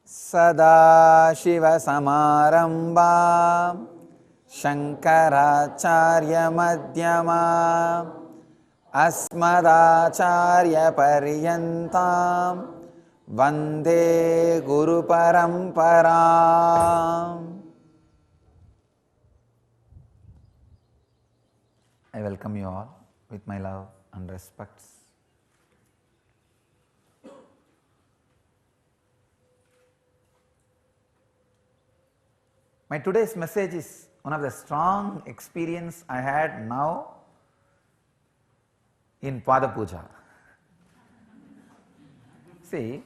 Sadashivasamarambham Shankaracharya-madhyamam Asmadacharya-paryantam Vande Guru-paramparam. I welcome you all with my love and respects. My today's message is one of the strong experience I had now in Pada Puja. See,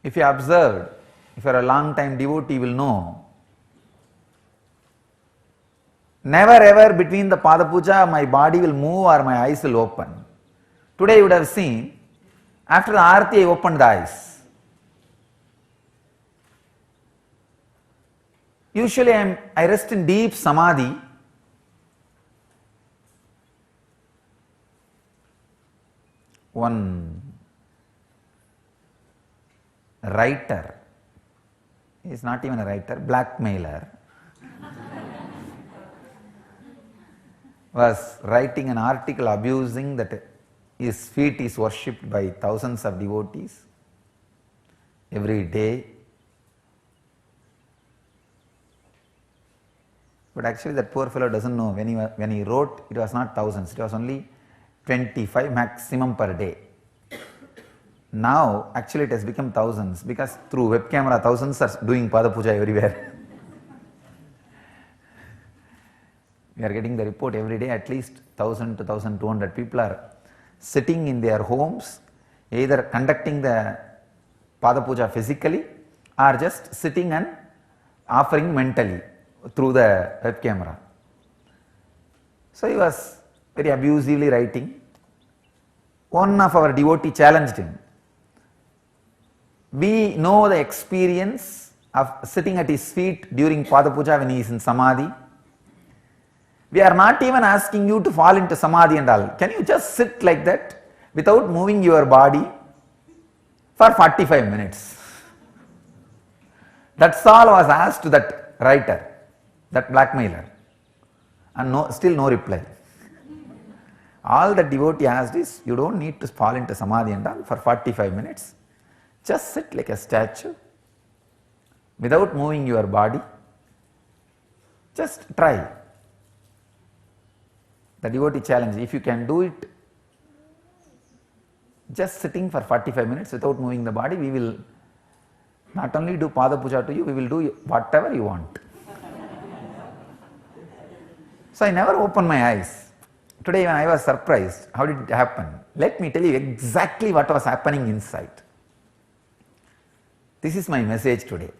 if you observed, if you are a long time devotee, you will know, never ever between the Pada Puja my body will move or my eyes will open. Today you would have seen, after the arati I opened the eyes. Usually I rest in deep samadhi. One writer, he is not even a writer, blackmailer, was writing an article abusing that his feet is worshipped by thousands of devotees every day. But actually that poor fellow doesn't know, when he wrote, it was not thousands, it was only 25 maximum per day. Now actually it has become thousands, because through web camera thousands are doing Pada Puja everywhere. We are getting the report every day, at least 1000 to 1200 people are sitting in their homes, either conducting the Pada Puja physically or just sitting and offering mentally through the web camera. So he was very abusively writing. One of our devotee challenged him. We know the experience of sitting at his feet during Pada Puja when he is in samadhi. We are not even asking you to fall into samadhi and all. Can you just sit like that without moving your body for 45 minutes? That's all was asked to that writer, that blackmailer, and still no reply. All the devotee asked is, you don't need to fall into samadhi and all for 45 minutes. Just sit like a statue without moving your body. Just try. The devotee challenge, if you can do it, just sitting for 45 minutes without moving the body, we will not only do Pada Puja to you, we will do whatever you want. So I never opened my eyes. Today when I was surprised, how did it happen? Let me tell you exactly what was happening inside. This is my message today.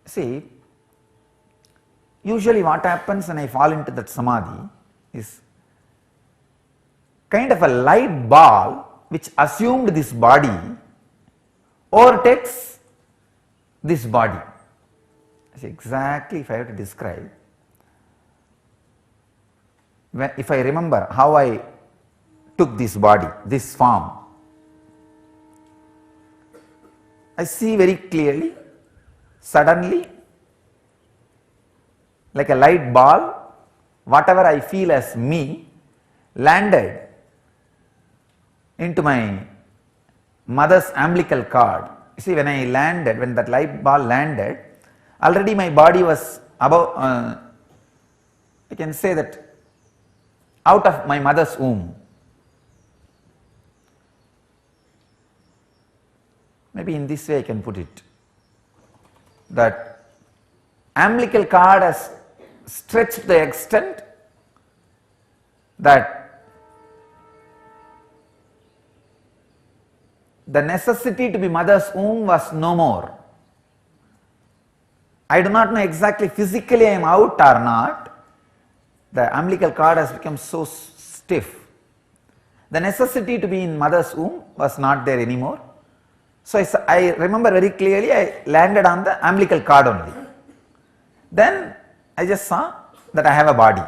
See, usually what happens when I fall into that samadhi is kind of a light ball which assumed this body overtakes this body. See, exactly if I have to describe, if I remember how I took this body, this form, I see very clearly, suddenly, like a light ball, whatever I feel as me landed into my mother's umbilical cord. You see, when I landed, when that light ball landed, already my body was above, I can say that, out of my mother's womb. Maybe in this way I can put it, that umbilical cord has stretched to the extent that the necessity to be mother's womb was no more. I do not know exactly physically I am out or not. The umbilical cord has become so stiff. The necessity to be in mother's womb was not there anymore. So I remember very clearly I landed on the umbilical cord only. Then I just saw that I have a body.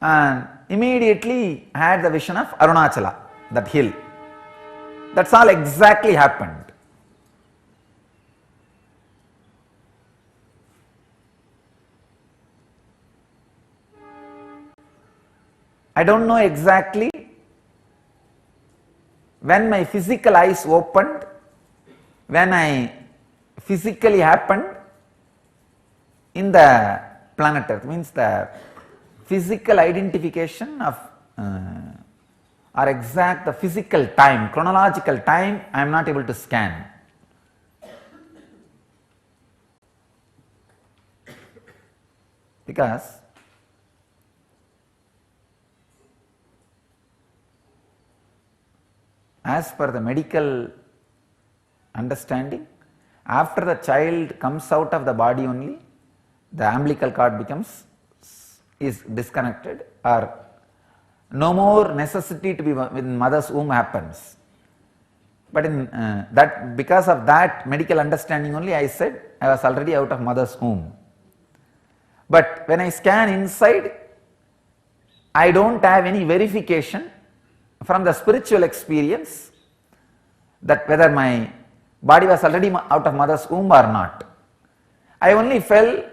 And immediately had the vision of Arunachala, that hill. That's all exactly happened. I don't know exactly when my physical eyes opened, when I physically happened in the planet Earth, means the physical identification of or exact the physical time, chronological time, I am not able to scan. Because as per the medical understanding, after the child comes out of the body only, the umbilical cord is disconnected, or no more necessity to be within mother's womb happens. But in that, because of that medical understanding only, I said I was already out of mother's womb. But when I scan inside, I don't have any verification from the spiritual experience that whether my body was already out of mother's womb or not. I only felt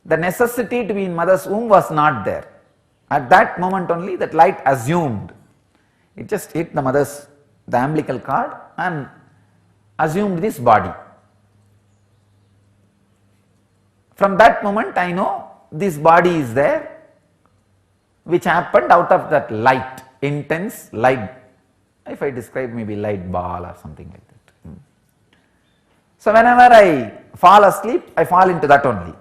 the necessity to be in mother's womb was not there. At that moment only, that light assumed. It just hit the umbilical cord and assumed this body. From that moment I know this body is there, which happened out of that light, intense light. If I describe, maybe light ball or something like that. So whenever I fall asleep, I fall into that only.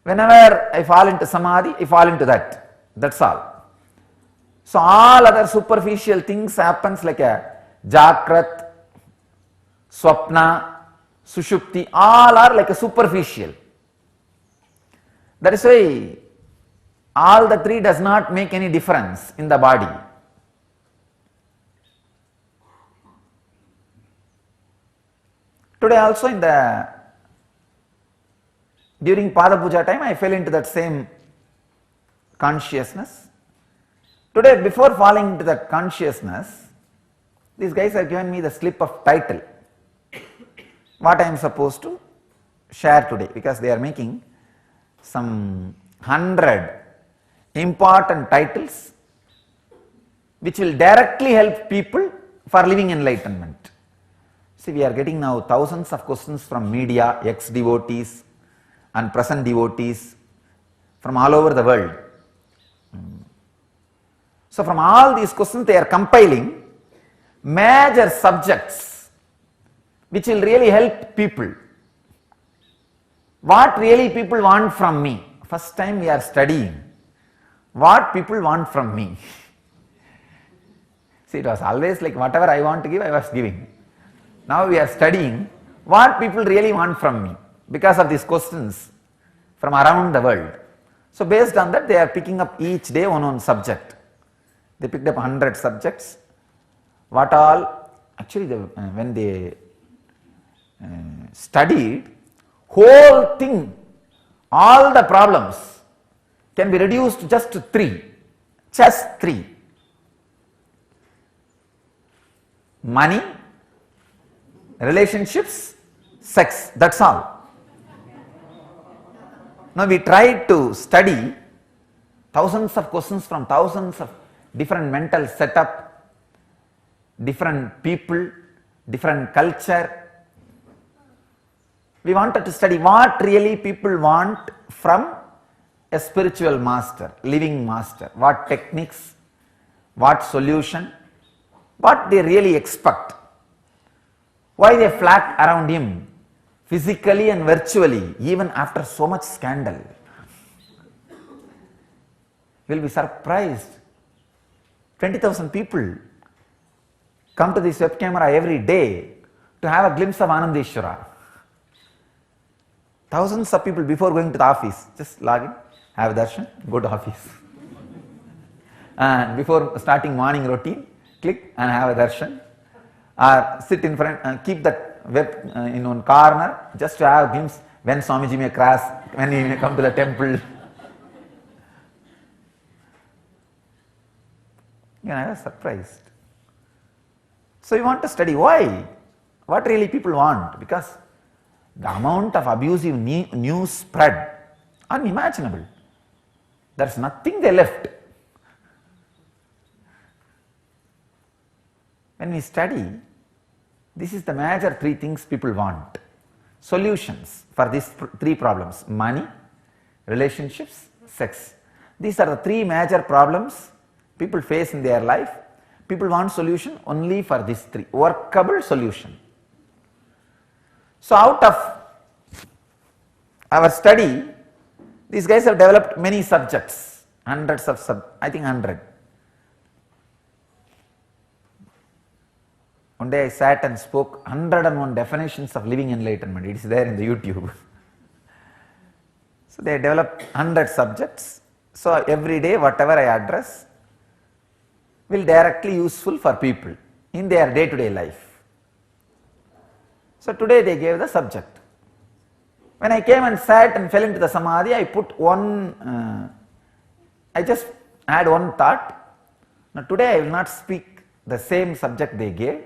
Whenever I fall into samadhi, I fall into that. That's all. So all other superficial things happens like a jakrat, swapna, sushupti, all are like a superficial. That is why all the three does not make any difference in the body. Today also during Pada Puja time, I fell into that same consciousness. Today, before falling into that consciousness, these guys have given me the slip of title, what I am supposed to share today, because they are making some 100 important titles which will directly help people for living enlightenment. See, we are getting now thousands of questions from media, ex-devotees and present devotees from all over the world. So from all these questions they are compiling major subjects which will really help people. What really people want from me? First time we are studying what people want from me. See, it was always like whatever I want to give, I was giving. Now we are studying what people really want from me because of these questions from around the world. So based on that, they are picking up each day one subject. They picked up 100 subjects. What all, actually when they studied, whole thing, all the problems can be reduced to just 3, just 3. Money, relationships, sex, that's all. Now we tried to study thousands of questions from thousands of different mental setup, different people, different culture. We wanted to study what really people want from a spiritual master, living master, what techniques, what solution, what they really expect, why they flock around him physically and virtually even after so much scandal. You will be surprised. 20,000 people come to this web camera every day to have a glimpse of Anandeshwara. Thousands of people before going to the office, just log in, have darshan, go to office. And before starting morning routine, click and have a darshan. Or sit in front and keep that web in one corner just to have glimpse when Swamiji may cross, when he may come to the temple. I was surprised. So you want to study why? What really people want? Because the amount of abusive news spread, unimaginable. There's nothing they left. When we study, this is the major three things people want. Solutions for these three problems: money, relationships, sex. These are the three major problems people face in their life. People want solution only for these three, workable solution. So out of our study, these guys have developed many subjects, hundreds of I think 100. One day I sat and spoke 101 definitions of living enlightenment. It is there in the YouTube. So they developed 100 subjects. So every day whatever I address will directly useful for people in their day-to-day life. So today they gave the subject. When I came and sat and fell into the samadhi, I put one, I just had one thought. Now today I will not speak the same subject they gave.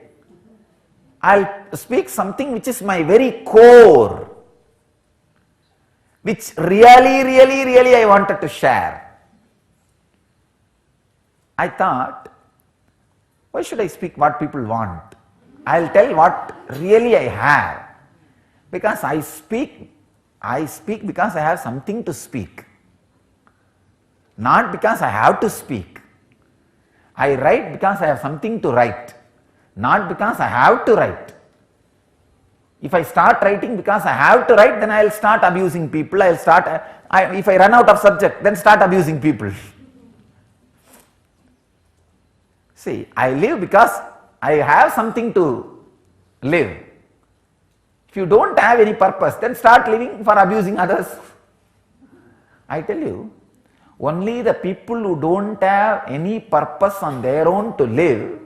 I'll speak something which is my very core, which really I wanted to share. I thought, why should I speak what people want? I'll tell what really I have. Because I speak because I have something to speak. Not because I have to speak. I write because I have something to write. Not because I have to write. If I start writing because I have to write, then I will start abusing people. If I run out of subject, then start abusing people. See, I live because I have something to live. If you don't have any purpose, then start living for abusing others. I tell you, only the people who don't have any purpose on their own to live,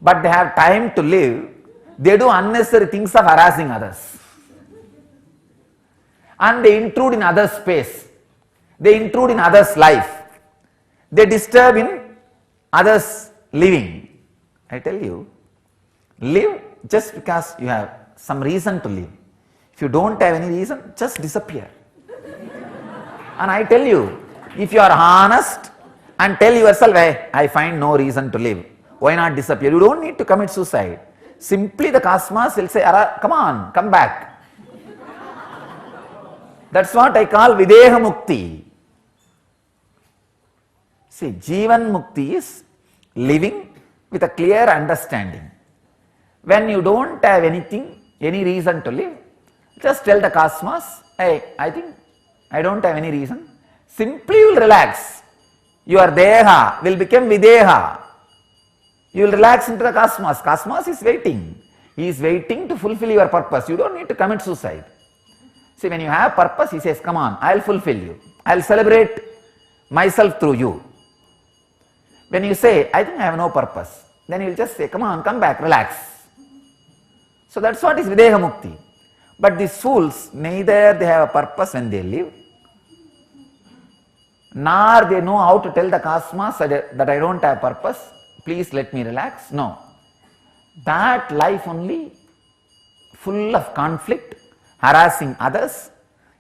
but they have time to live, they do unnecessary things of harassing others. And they intrude in others' space. They intrude in others' life. They disturb in others' living. I tell you, live just because you have some reason to live. If you don't have any reason, just disappear. And I tell you, if you are honest and tell yourself, hey, I find no reason to live, why not disappear? You don't need to commit suicide. Simply the cosmos will say, come on, come back. That's what I call Videha Mukti. See, Jivan Mukti is living with a clear understanding. When you don't have anything, any reason to live, just tell the cosmos, hey, I think I don't have any reason. Simply you will relax. Your Deha will become Videha. You will relax into the cosmos. Cosmos is waiting. He is waiting to fulfill your purpose. You don't need to commit suicide. See, when you have purpose, he says, come on, I will fulfill you. I will celebrate myself through you. When you say, I think I have no purpose, then he will just say, come on, come back, relax. So that's what is Videha Mukti. But these fools, neither they have a purpose when they live, nor they know how to tell the cosmos that I don't have purpose, please let me relax. No. That life only full of conflict, harassing others,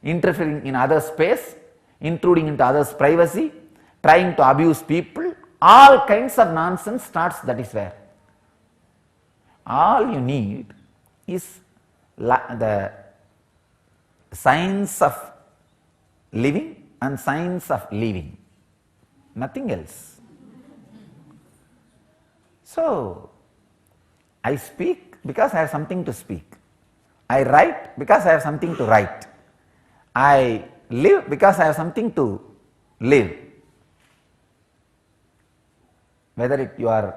interfering in others' space, intruding into others' privacy, trying to abuse people, all kinds of nonsense starts, that is where. All you need is the science of living and science of living, nothing else. So, I speak because I have something to speak. I write because I have something to write. I live because I have something to live. Whether you are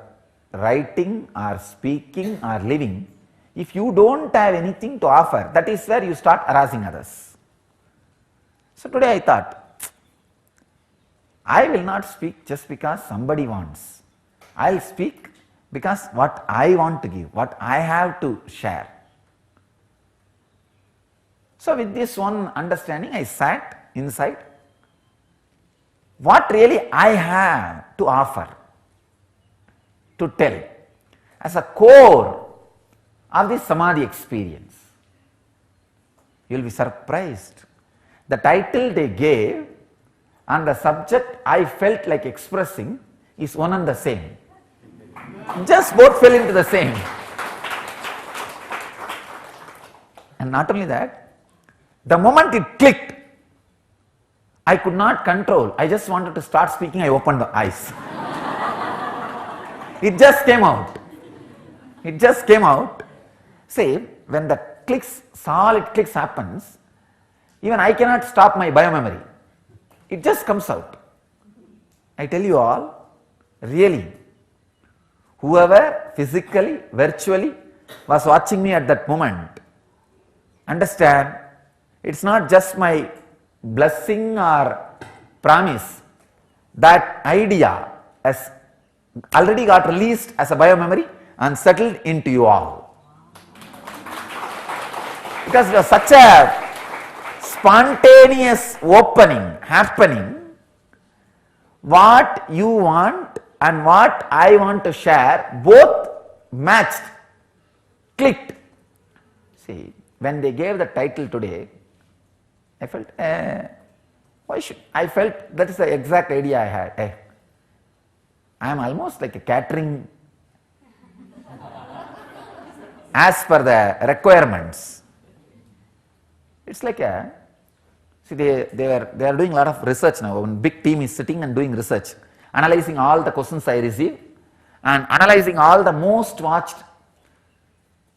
writing or speaking or living, if you don't have anything to offer, that is where you start harassing others. So today I thought, I will not speak just because somebody wants. I will speak because what I want to give, what I have to share. So with this one understanding, I sat inside. What really I have to offer? to tell as a core of the samadhi experience. You will be surprised. The title they gave and the subject I felt like expressing is one and the same. Just both fell into the same. And not only that, the moment it clicked, I could not control. I just wanted to start speaking. I opened the eyes. It just came out. It just came out. Say, when the clicks, solid clicks happens, even I cannot stop my biomemory. It just comes out. I tell you all, really, whoever physically, virtually was watching me at that moment, understand, it's not just my blessing or promise. That idea has already got released as a biomemory and settled into you all. Because there was such a spontaneous opening happening, what you want and what I want to share both matched, clicked. See, when they gave the title today, I felt, I felt that is the exact idea I had. I am almost like a catering as per the requirements. It's like a, see, they are doing a lot of research now. One big team is sitting and doing research, analyzing all the questions I receive and analyzing all the most watched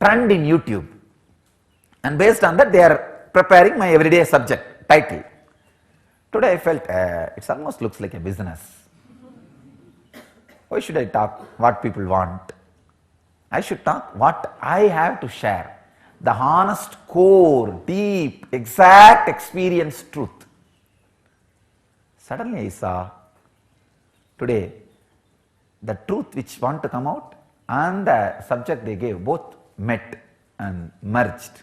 trend in YouTube. And based on that, they are preparing my everyday subject title. Today I felt it almost looks like a business. Why should I talk what people want? I should talk what I have to share. The honest, core, deep, exact experience truth. Suddenly I saw today the truth which want to come out and the subject they gave both met and merged.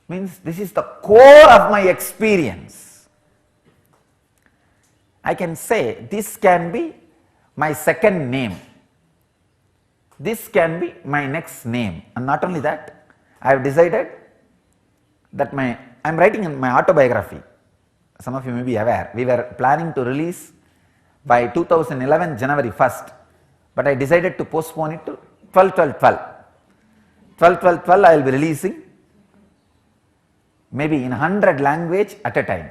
Means this is the core of my experience. I can say this can be my second name. This can be my next name. And not only that, I have decided that I am writing in my autobiography. Some of you may be aware. We were planning to release by 2011 January 1st. But I decided to postpone it to 12/12/12. 12/12/12 I will be releasing maybe in 100 language at a time.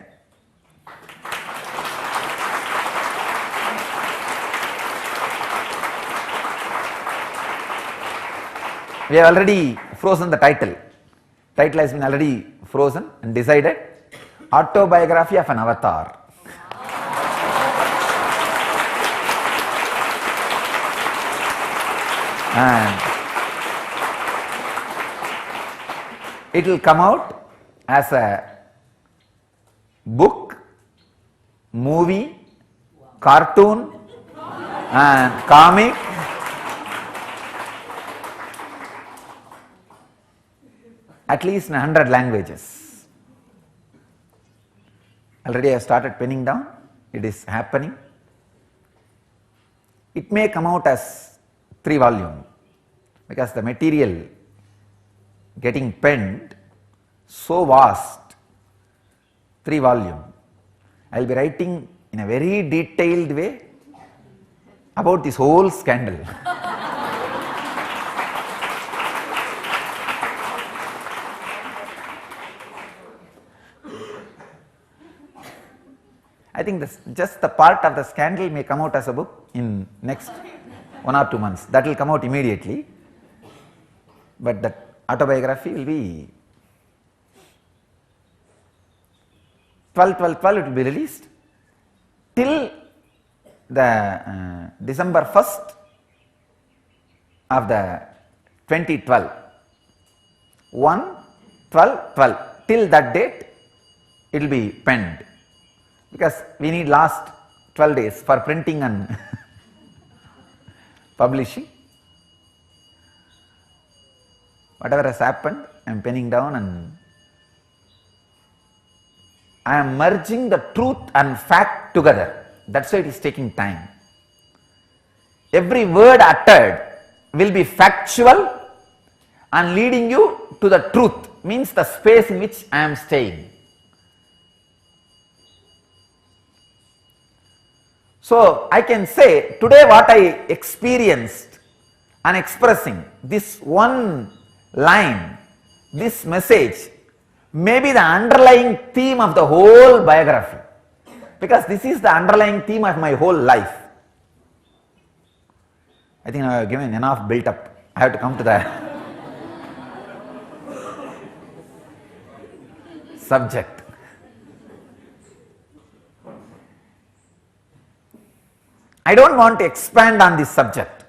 We have already frozen the title. Title has been already frozen and decided. Autobiography of an Avatar. And it will come out as a book, movie, cartoon and comic. At least in 100 languages. Already I have started penning down. It is happening. It may come out as 3 volumes because the material getting penned so vast. 3 volumes. I will be writing in a very detailed way about this whole scandal. I think this, just the part of the scandal may come out as a book in next 1 or 2 months. That will come out immediately. But that autobiography will be 12/12/12 it will be released till the December 1st of the 2012. 1/12/12 till that date it will be penned. Because we need last 12 days for printing and publishing. Whatever has happened, I am penning down and I am merging the truth and fact together. That's why it is taking time. every word uttered will be factual and leading you to the truth, means the space in which I am staying. So I can say today what I experienced and expressing, this one line, this message may be the underlying theme of the whole biography, because this is the underlying theme of my whole life. I think I have given enough built up. I have to come to the subject. I don't want to expand on this subject.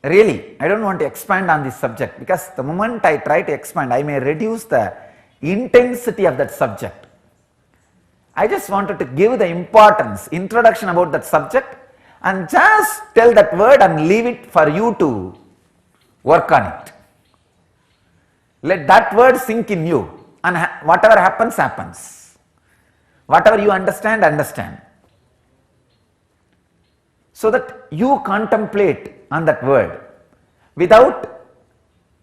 Really, I don't want to expand on this subject, because the moment I try to expand, I may reduce the intensity of that subject. I just wanted to give the importance, introduction about that subject, and just tell that word and leave it for you to work on it. Let that word sink in you, and whatever happens, happens. Whatever you understand, understand. So that you contemplate on that word without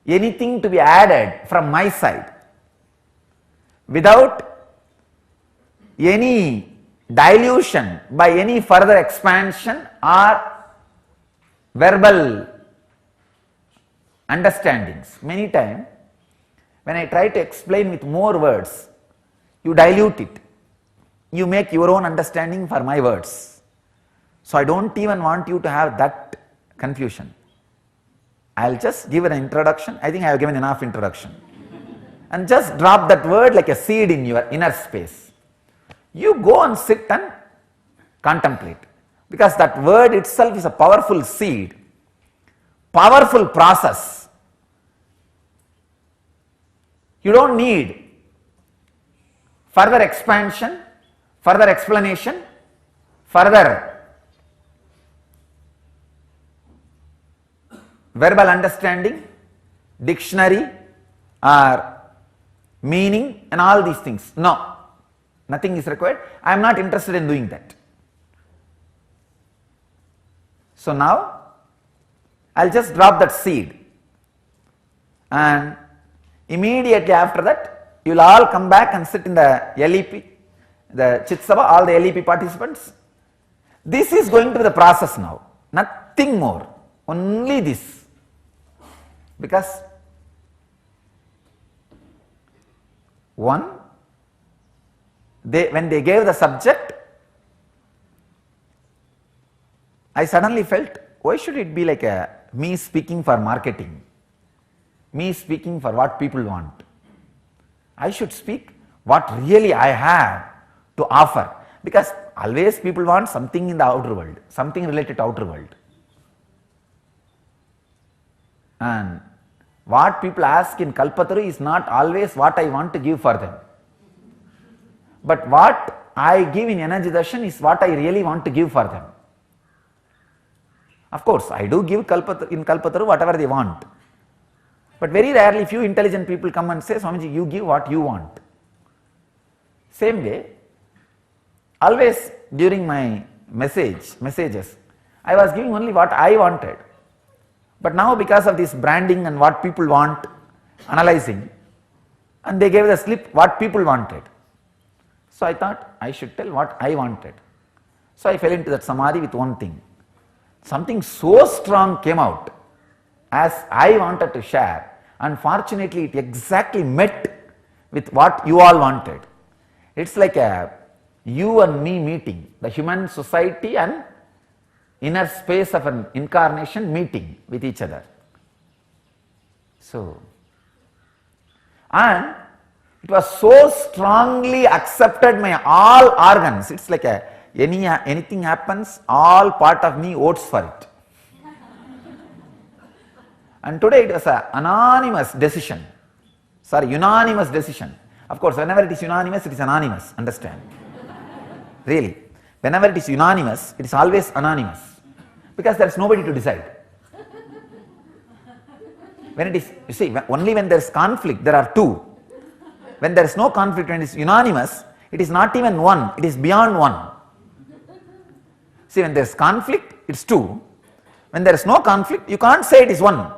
anything to be added from my side, without any dilution by any further expansion or verbal understandings. Many times when I try to explain with more words, you dilute it, you make your own understanding for my words. So I don't even want you to have that confusion. I'll just give an introduction. I think I have given enough introduction. And just drop that word like a seed in your inner space. You go and sit and contemplate, because that word itself is a powerful seed, powerful process. You don't need further expansion, further explanation, further verbal understanding, dictionary or meaning and all these things. No, nothing is required. I am not interested in doing that. So now I will just drop that seed, and immediately after that you will all come back and sit in the LEP, the Chitsava, all the LEP participants. This is going to be the process now, nothing more, only this. Because one, when they gave the subject, I suddenly felt, why should it be like me speaking for marketing, me speaking for what people want? I should speak what really I have to offer, because always people want something in the outer world, something related to outer world. And what people ask in Kalpataru is not always what I want to give for them. But what I give in Energy Darshan is what I really want to give for them. Of course, I do give in Kalpataru whatever they want. But very rarely few intelligent people come and say, Swamiji, you give what you want. Same way, always during my messages, I was giving only what I wanted. But now because of this branding and what people want, analyzing, and they gave the slip what people wanted. So I thought I should tell what I wanted. So I fell into that samadhi with one thing. Something so strong came out as I wanted to share, and fortunately it exactly met with what you all wanted. It's like a you and me meeting, the human society and inner space of an incarnation meeting with each other. So, and it was so strongly accepted by all organs. It's like anything happens, all part of me votes for it. And today it was an unanimous decision. Unanimous decision. Of course, whenever it is unanimous, it is anonymous. Understand? Really. Whenever it is unanimous, it is always anonymous, because there is nobody to decide. When it is, you see, only when there is conflict, there are two. When there is no conflict, when it is unanimous, it is not even one, it is beyond one. See, when there is conflict, it's two. When there is no conflict, you can't say it is one.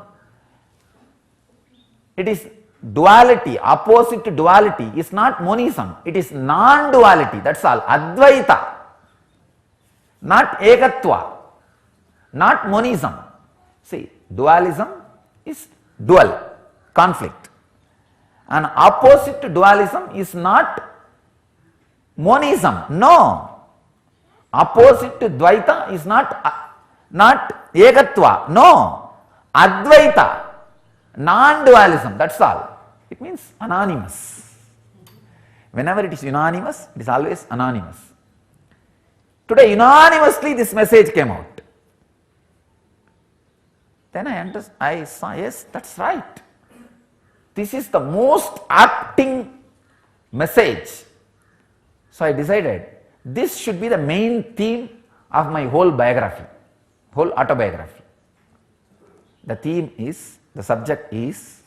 It is duality, opposite to duality is not monism, it is non-duality, that's all. Advaita, not ekatva, not monism. See, dualism is dual, conflict. And opposite to dualism is not monism, no. Opposite to dvaita is not ekatva, no. Advaita, non-dualism, that's all. It means anonymous. Whenever it is unanimous, it is always anonymous. Today unanimously this message came out. Then I saw, yes, that's right. This is the most acting message. So I decided this should be the main theme of my whole biography, whole autobiography. The theme is, the subject is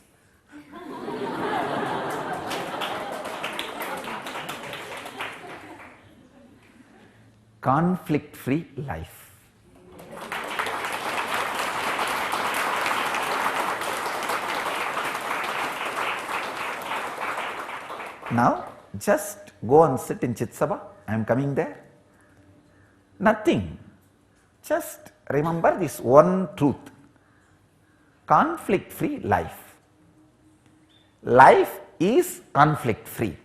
conflict-free life. Now just go and sit in Chitsabha. I am coming there. Nothing. Just remember this one truth. Conflict-free life. Life is conflict-free.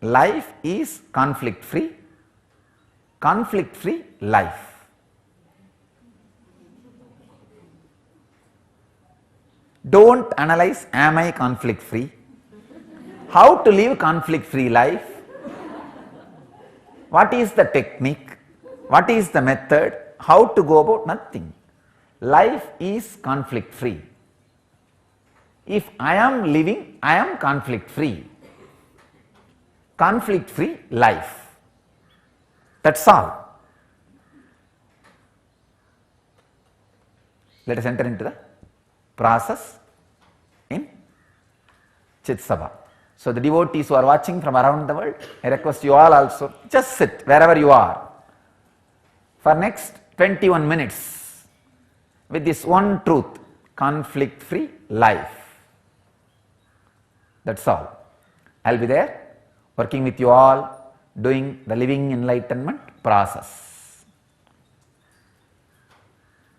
Life is conflict-free. Conflict-free life. Don't analyze, am I conflict free? How to live conflict free life? What is the technique? What is the method? How to go about? Nothing. Life is conflict free. If I am living, I am conflict free. Conflict free life. That's all. Let us enter into the process in Chitsabha. So the devotees who are watching from around the world, I request you all also, just sit wherever you are for next 21 minutes with this one truth, conflict free life. That's all. I'll be there working with you all, doing the living enlightenment process.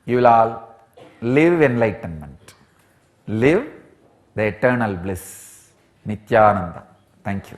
You will all live enlightenment, live the eternal bliss, Nithyananda. Thank you.